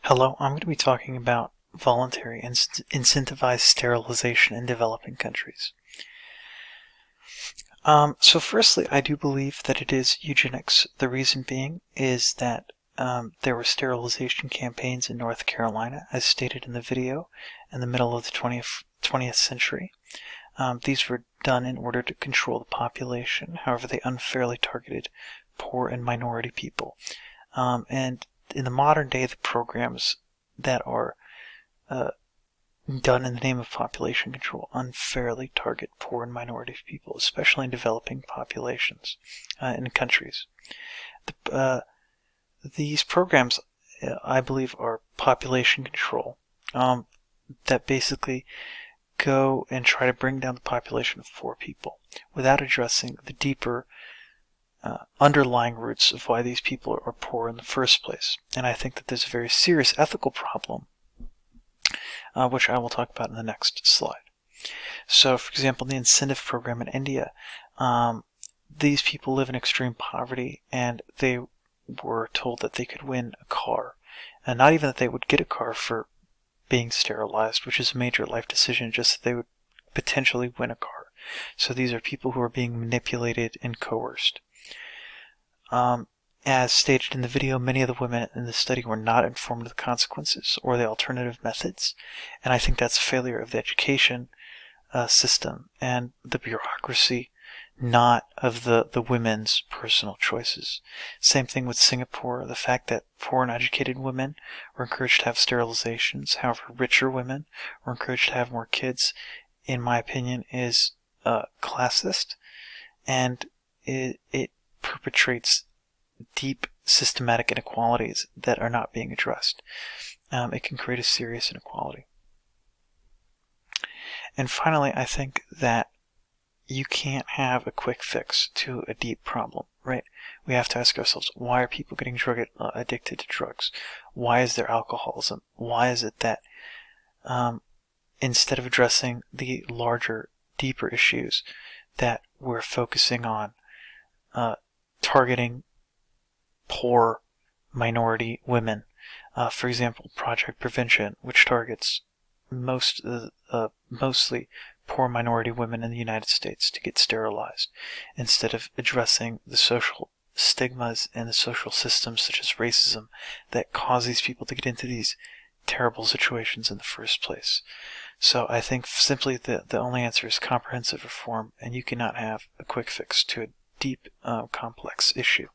Hello, I'm going to be talking about voluntary incentivized sterilization in developing countries. So firstly, I do believe that it is eugenics. The reason being is that there were sterilization campaigns in North Carolina, as stated in the video, in the middle of the 20th century. These were done in order to control the population. However, they unfairly targeted poor and minority people. And in the modern day, the programs that are done in the name of population control unfairly target poor and minority people, especially in developing populations in countries. These programs, I believe, are population control that basically go and try to bring down the population of poor people without addressing the deeper underlying roots of why these people are poor in the first place. And I think that there's a very serious ethical problem, which I will talk about in the next slide. So, for example, the incentive program in India, these people live in extreme poverty, and they were told that they could win a car. And not even that they would get a car for being sterilized, which is a major life decision, just that they would potentially win a car. So these are people who are being manipulated and coerced. As stated in the video, many of the women in the study were not informed of the consequences or the alternative methods, and I think that's a failure of the education system and the bureaucracy, not of the women's personal choices. Same thing with Singapore, the fact that poor and educated women were encouraged to have sterilizations, however richer women were encouraged to have more kids, in my opinion, is classist, and it perpetrates deep systematic inequalities that are not being addressed. It can create a serious inequality. And finally, I think that you can't have a quick fix to a deep problem, right? We have to ask ourselves, why are people getting addicted to drugs? Why is there alcoholism? Why is it that instead of addressing the larger, deeper issues, that we're focusing on targeting poor minority women? For example, Project Prevention, which targets mostly poor minority women in the United States to get sterilized, instead of addressing the social stigmas and the social systems such as racism that cause these people to get into these terrible situations in the first place. So I think simply the only answer is comprehensive reform, and you cannot have a quick fix to a deep, complex issue.